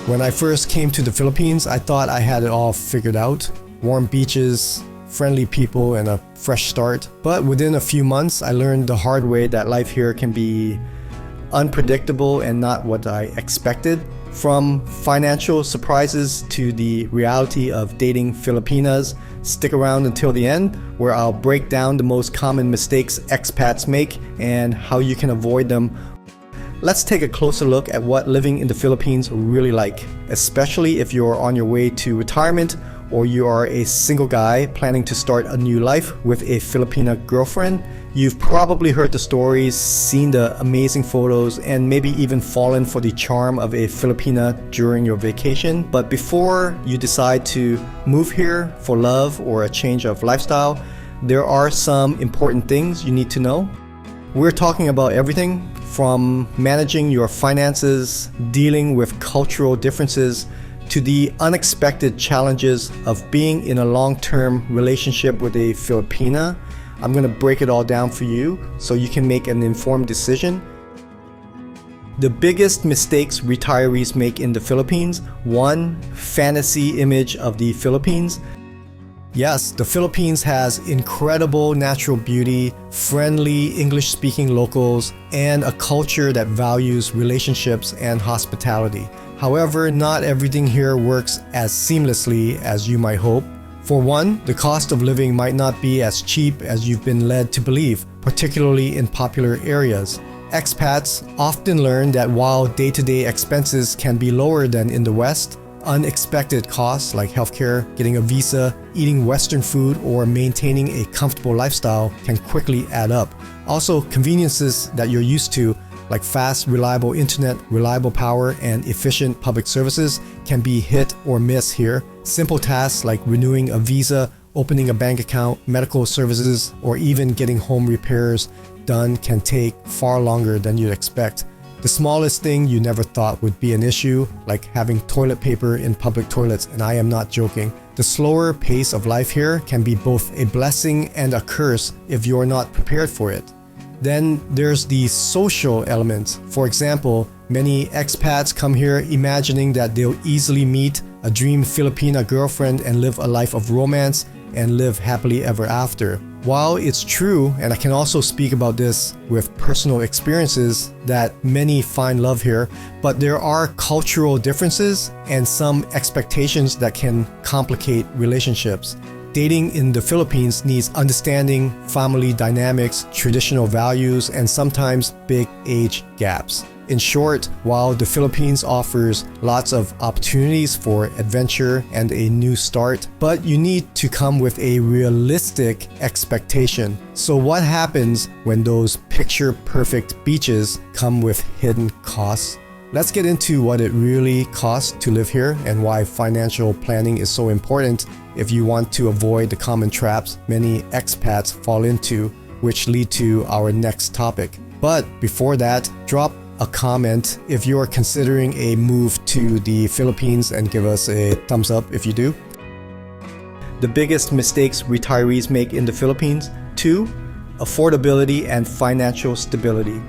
When I first came to the Philippines, I thought I had it all figured out. Warm beaches, friendly people, and a fresh start. But within a few months, I learned the hard way that life here can be unpredictable and not what I expected. From financial surprises to the reality of dating Filipinas. Stick around until the end, where I'll break down the most common mistakes expats make and how you can avoid them. Let's take a closer look at what living in the Philippines really like, especially if you're on your way to retirement or you are a single guy planning to start a new life with a Filipina girlfriend. You've probably heard the stories, seen the amazing photos, and maybe even fallen for the charm of a Filipina during your vacation. But before you decide to move here for love or a change of lifestyle, there are some important things you need to know. We're talking about everything from managing your finances, dealing with cultural differences, to the unexpected challenges of being in a long-term relationship with a Filipina. I'm gonna break it all down for you so you can make an informed decision. The biggest mistakes retirees make in the Philippines. 1. Fantasy image of the Philippines. Yes, the Philippines has incredible natural beauty, friendly English-speaking locals, and a culture that values relationships and hospitality. However, not everything here works as seamlessly as you might hope. For one, the cost of living might not be as cheap as you've been led to believe, particularly in popular areas. Expats often learn that while day-to-day expenses can be lower than in the West, unexpected costs like healthcare, getting a visa, eating Western food, or maintaining a comfortable lifestyle can quickly add up. Also, conveniences that you're used to, like fast, reliable internet, reliable power, and efficient public services, can be hit or miss here. Simple tasks like renewing a visa, opening a bank account, medical services, or even getting home repairs done can take far longer than you'd expect. The smallest thing you never thought would be an issue, like having toilet paper in public toilets, and I am not joking. The slower pace of life here can be both a blessing and a curse if you're not prepared for it. Then there's the social element. For example, many expats come here imagining that they'll easily meet a dream Filipina girlfriend and live a life of romance and live happily ever after. While it's true, and I can also speak about this with personal experiences, that many find love here, but there are cultural differences and some expectations that can complicate relationships. Dating in the Philippines needs understanding family dynamics, traditional values, and sometimes big age gaps. In short, while the Philippines offers lots of opportunities for adventure and a new start, but you need to come with a realistic expectation. So what happens when those picture-perfect beaches come with hidden costs? Let's get into what it really costs to live here and why financial planning is so important if you want to avoid the common traps many expats fall into, which lead to our next topic. But before that, drop a comment if you are considering a move to the Philippines and give us a thumbs up if you do. The biggest mistakes retirees make in the Philippines. 2. Affordability and financial stability.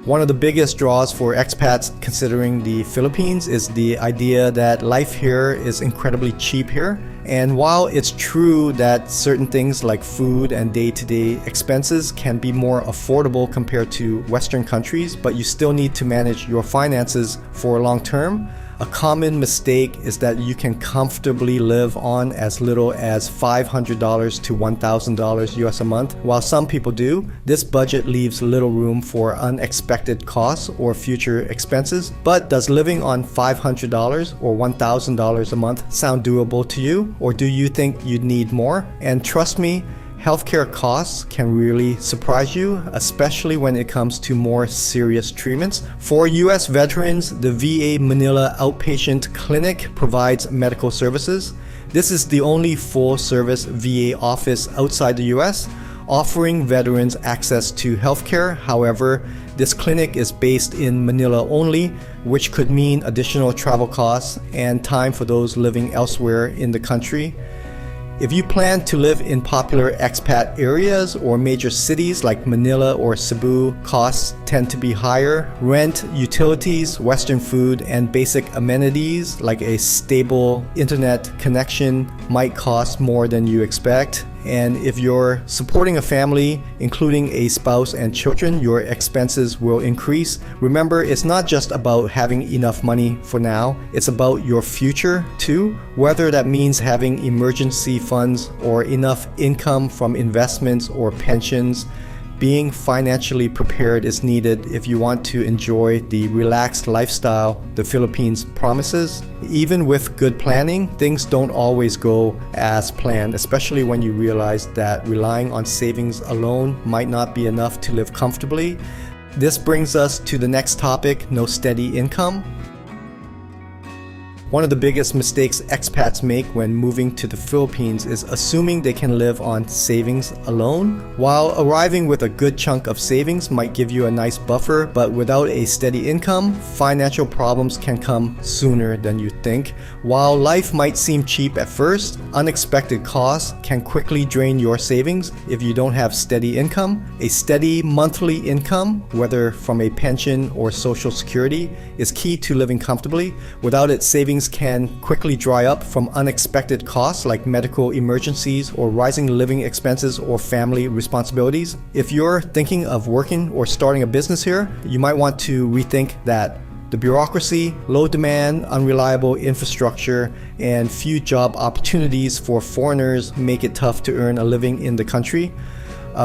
One of the biggest draws for expats considering the Philippines is the idea that life here is incredibly cheap here. And while it's true that certain things like food and day-to-day expenses can be more affordable compared to Western countries, but you still need to manage your finances for long term. A common mistake is that you can comfortably live on as little as $500 to $1,000 US a month. While some people do, this budget leaves little room for unexpected costs or future expenses. But does living on $500 or $1,000 a month sound doable to you? Or do you think you'd need more? And trust me, healthcare costs can really surprise you, especially when it comes to more serious treatments. For US veterans, the VA Manila Outpatient Clinic provides medical services. This is the only full-service VA office outside the US, offering veterans access to healthcare. However, this clinic is based in Manila only, which could mean additional travel costs and time for those living elsewhere in the country. If you plan to live in popular expat areas or major cities like Manila or Cebu, costs tend to be higher. Rent, utilities, Western food, and basic amenities like a stable internet connection might cost more than you expect. And if you're supporting a family, including a spouse and children, your expenses will increase. Remember, it's not just about having enough money for now, it's about your future too. Whether that means having emergency funds or enough income from investments or pensions, being financially prepared is needed if you want to enjoy the relaxed lifestyle the Philippines promises. Even with good planning, things don't always go as planned, especially when you realize that relying on savings alone might not be enough to live comfortably. This brings us to the next topic, no steady income. One of the biggest mistakes expats make when moving to the Philippines is assuming they can live on savings alone. While arriving with a good chunk of savings might give you a nice buffer, but without a steady income, financial problems can come sooner than you think. While life might seem cheap at first, unexpected costs can quickly drain your savings if you don't have steady income. A steady monthly income, whether from a pension or social security, is key to living comfortably. Without it, savings can quickly dry up from unexpected costs like medical emergencies or rising living expenses or family responsibilities. If you're thinking of working or starting a business here, you might want to rethink that. The bureaucracy, low demand, unreliable infrastructure, and few job opportunities for foreigners make it tough to earn a living in the country.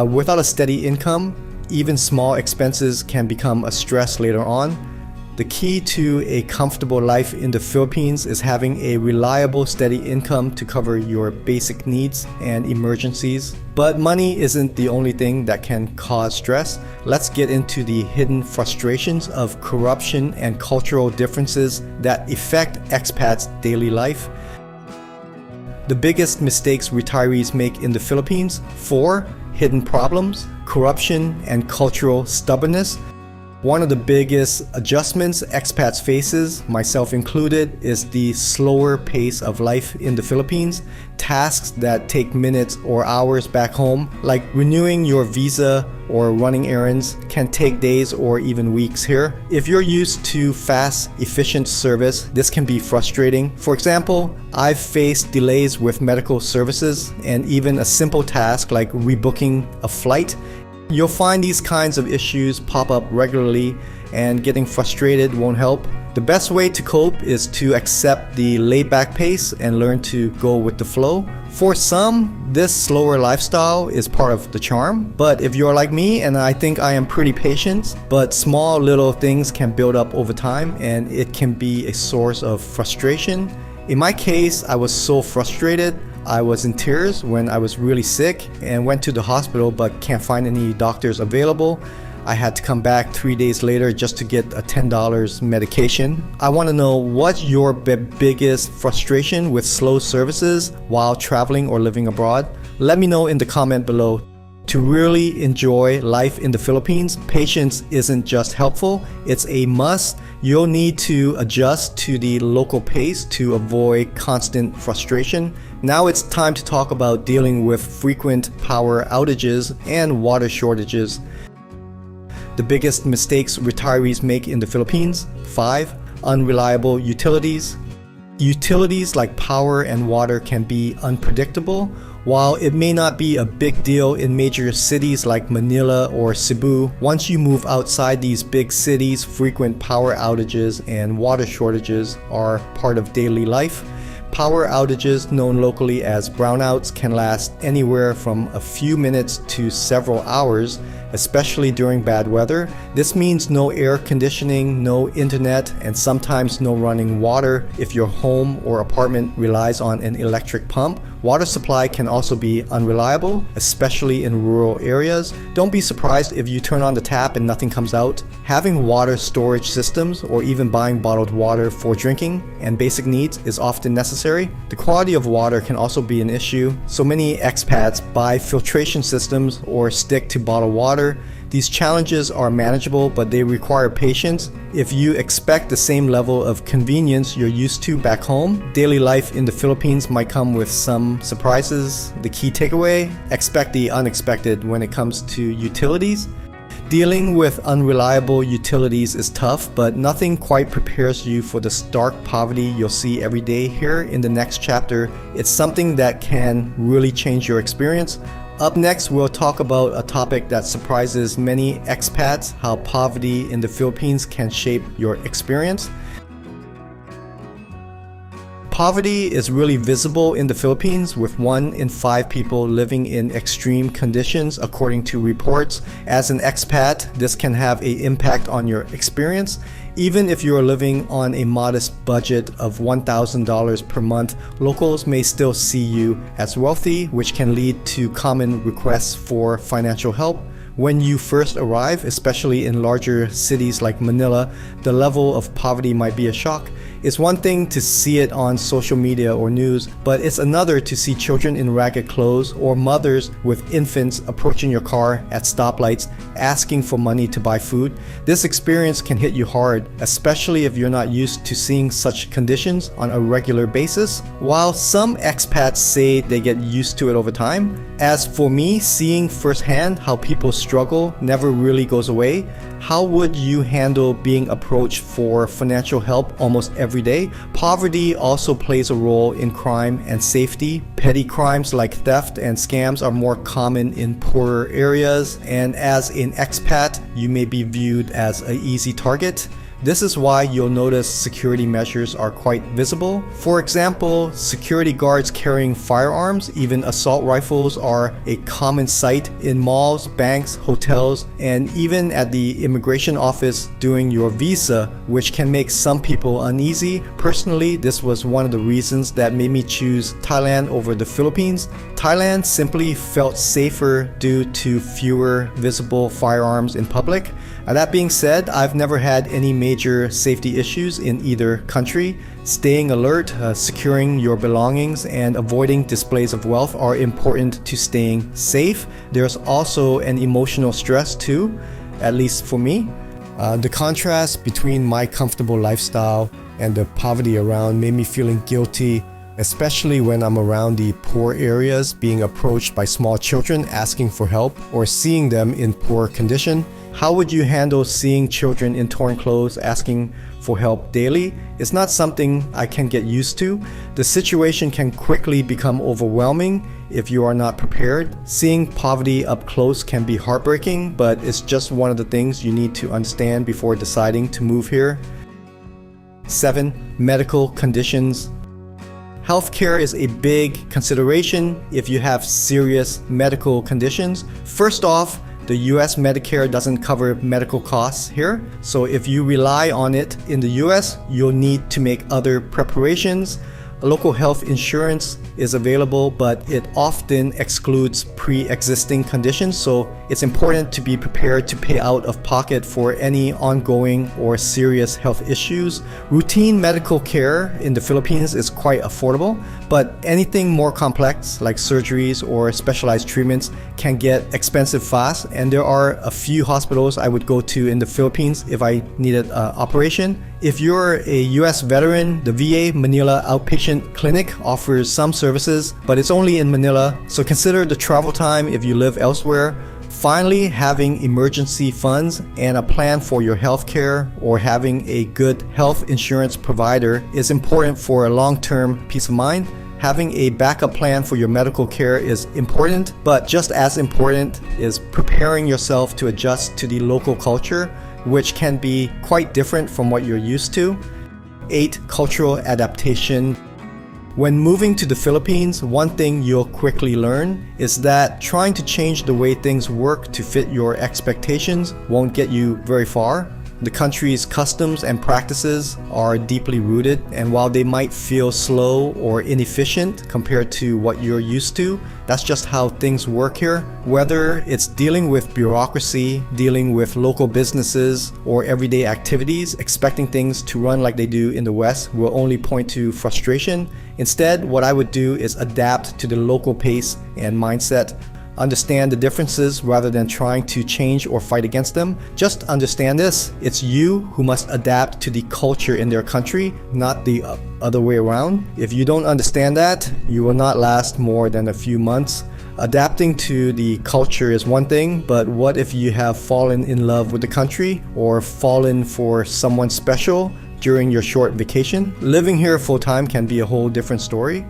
Without a steady income, even small expenses can become a stress later on. The key to a comfortable life in the Philippines is having a reliable, steady income to cover your basic needs and emergencies. But money isn't the only thing that can cause stress. Let's get into the hidden frustrations of corruption and cultural differences that affect expats' daily life. The biggest mistakes retirees make in the Philippines: 4 hidden problems, corruption, and cultural stubbornness. One of the biggest adjustments expats faces, myself included, is the slower pace of life in the Philippines. Tasks that take minutes or hours back home, like renewing your visa or running errands, can take days or even weeks here. If you're used to fast, efficient service, this can be frustrating. For example, I've faced delays with medical services and even a simple task like rebooking a flight. You'll find these kinds of issues pop up regularly, and getting frustrated won't help. The best way to cope is to accept the laid-back pace and learn to go with the flow. For some, this slower lifestyle is part of the charm, but if you're like me, and I think I am pretty patient, but small little things can build up over time and it can be a source of frustration. In my case, I was so frustrated, I was in tears when I was really sick and went to the hospital but can't find any doctors available. I had to come back 3 days later just to get a $10 medication. I want to know what's your biggest frustration with slow services while traveling or living abroad. Let me know in the comment below. To really enjoy life in the Philippines, patience isn't just helpful, it's a must. You'll need to adjust to the local pace to avoid constant frustration. Now it's time to talk about dealing with frequent power outages and water shortages. The biggest mistakes retirees make in the Philippines: 5. Unreliable utilities. Utilities like power and water can be unpredictable. While it may not be a big deal in major cities like Manila or Cebu, once you move outside these big cities, frequent power outages and water shortages are part of daily life. Power outages, known locally as brownouts, can last anywhere from a few minutes to several hours, especially during bad weather. This means no air conditioning, no internet, and sometimes no running water if your home or apartment relies on an electric pump. Water supply can also be unreliable, especially in rural areas. Don't be surprised if you turn on the tap and nothing comes out. Having water storage systems or even buying bottled water for drinking and basic needs is often necessary. The quality of water can also be an issue, so many expats buy filtration systems or stick to bottled water. These challenges are manageable, but they require patience. If you expect the same level of convenience you're used to back home, daily life in the Philippines might come with some surprises. The key takeaway: expect the unexpected when it comes to utilities. Dealing with unreliable utilities is tough, but nothing quite prepares you for the stark poverty you'll see every day here in the next chapter. It's something that can really change your experience. Up next, we'll talk about a topic that surprises many expats: how poverty in the Philippines can shape your experience. Poverty is really visible in the Philippines, with 1 in 5 people living in extreme conditions, according to reports. As an expat, this can have an impact on your experience. Even if you are living on a modest budget of $1,000 per month, locals may still see you as wealthy, which can lead to common requests for financial help. When you first arrive, especially in larger cities like Manila, the level of poverty might be a shock. It's one thing to see it on social media or news, but it's another to see children in ragged clothes or mothers with infants approaching your car at stoplights asking for money to buy food. This experience can hit you hard, especially if you're not used to seeing such conditions on a regular basis. While some expats say they get used to it over time, as for me, seeing firsthand how people struggle never really goes away. How would you handle being approached for financial help almost every day? Poverty also plays a role in crime and safety. Petty crimes like theft and scams are more common in poorer areas, and as an expat, you may be viewed as an easy target. This is why you'll notice security measures are quite visible. For example, security guards carrying firearms, even assault rifles, are a common sight in malls, banks, hotels, and even at the immigration office during your visa, which can make some people uneasy. Personally, this was one of the reasons that made me choose Thailand over the Philippines. Thailand simply felt safer due to fewer visible firearms in public. That being said, I've never had any major safety issues in either country. Staying alert, securing your belongings, and avoiding displays of wealth are important to staying safe. There's also an emotional stress too, at least for me. The contrast between my comfortable lifestyle and the poverty around made me feeling guilty, especially when I'm around the poor areas, being approached by small children asking for help or seeing them in poor condition. How would you handle seeing children in torn clothes asking for help daily? It's not something I can get used to. The situation can quickly become overwhelming if you are not prepared. Seeing poverty up close can be heartbreaking, but it's just one of the things you need to understand before deciding to move here. 7. Medical conditions. Healthcare is a big consideration if you have serious medical conditions. First off, the US Medicare doesn't cover medical costs here, so if you rely on it in the US, you'll need to make other preparations. Local health insurance is available, but it often excludes pre-existing conditions, so it's important to be prepared to pay out of pocket for any ongoing or serious health issues. Routine medical care in the Philippines is quite affordable, but anything more complex like surgeries or specialized treatments can get expensive fast, and there are a few hospitals I would go to in the Philippines if I needed an operation. If you're a US veteran, the VA Manila Outpatient Clinic offers some services, but it's only in Manila, so consider the travel time if you live elsewhere. Finally, having emergency funds and a plan for your healthcare or having a good health insurance provider is important for a long-term peace of mind. Having a backup plan for your medical care is important, but just as important is preparing yourself to adjust to the local culture, which can be quite different from what you're used to. 8. Cultural adaptation. When moving to the Philippines, one thing you'll quickly learn is that trying to change the way things work to fit your expectations won't get you very far. The country's customs and practices are deeply rooted, and while they might feel slow or inefficient compared to what you're used to, that's just how things work here. Whether it's dealing with bureaucracy, dealing with local businesses, or everyday activities, expecting things to run like they do in the West will only point to frustration. Instead, what I would do is adapt to the local pace and mindset. Understand the differences rather than trying to change or fight against them. Just understand this: it's you who must adapt to the culture in their country, not the other way around. If you don't understand that, you will not last more than a few months. Adapting to the culture is one thing, but what if you have fallen in love with the country or fallen for someone special during your short vacation? Living here full-time can be a whole different story.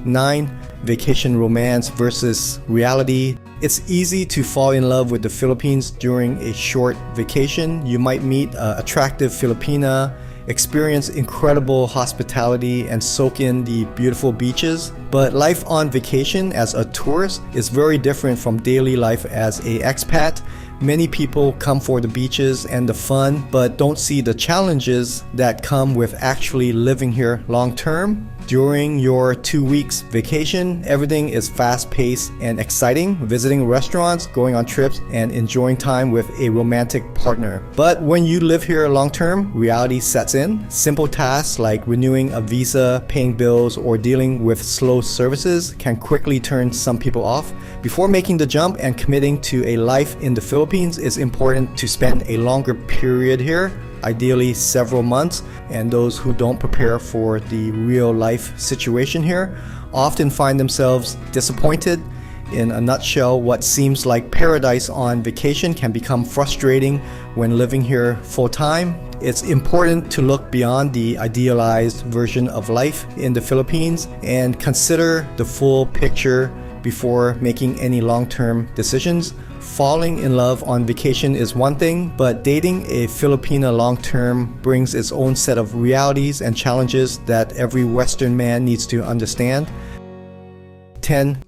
9. Vacation romance versus reality. It's easy to fall in love with the Philippines during a short vacation. You might meet an attractive Filipina, experience incredible hospitality, and soak in the beautiful beaches. But life on vacation as a tourist is very different from daily life as an expat. Many people come for the beaches and the fun, but don't see the challenges that come with actually living here long term. During your 2 weeks vacation, everything is fast-paced and exciting, visiting restaurants, going on trips, and enjoying time with a romantic partner. But when you live here long-term, reality sets in. Simple tasks like renewing a visa, paying bills, or dealing with slow services can quickly turn some people off. Before making the jump and committing to a life in the Philippines, it's important to spend a longer period here, ideally several months. And those who don't prepare for the real life situation here often find themselves disappointed. In a nutshell, what seems like paradise on vacation can become frustrating when living here full-time. It's important to look beyond the idealized version of life in the Philippines and consider the full picture before making any long-term decisions. Falling in love on vacation is one thing, but dating a Filipina long-term brings its own set of realities and challenges that every Western man needs to understand. 10.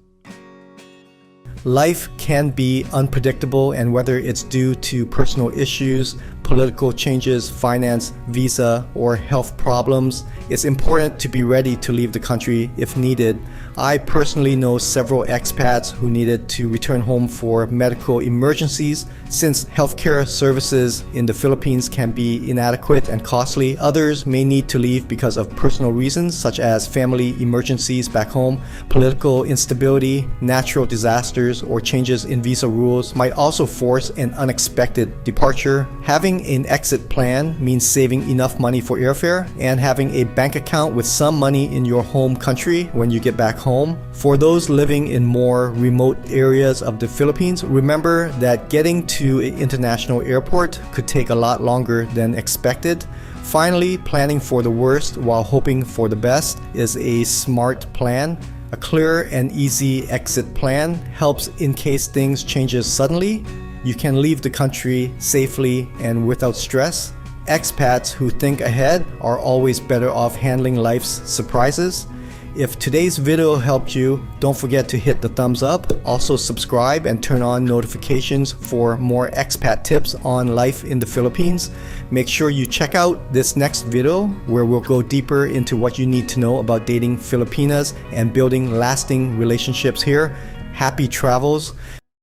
Life can be unpredictable, and whether it's due to personal issues, political changes, finance, visa, or health problems, it's important to be ready to leave the country if needed. I personally know several expats who needed to return home for medical emergencies. Since healthcare services in the Philippines can be inadequate and costly, others may need to leave because of personal reasons such as family emergencies back home. Political instability, natural disasters, or changes in visa rules might also force an unexpected departure. Having an exit plan means saving enough money for airfare and having a bank account with some money in your home country when you get back home. For those living in more remote areas of the Philippines, remember that getting to an international airport could take a lot longer than expected. Finally, planning for the worst while hoping for the best is a smart plan. A clear and easy exit plan helps in case things changes suddenly. You can leave the country safely and without stress. Expats who think ahead are always better off handling life's surprises. If today's video helped you, don't forget to hit the thumbs up. Also subscribe and turn on notifications for more expat tips on life in the Philippines. Make sure you check out this next video where we'll go deeper into what you need to know about dating Filipinas and building lasting relationships here. Happy travels.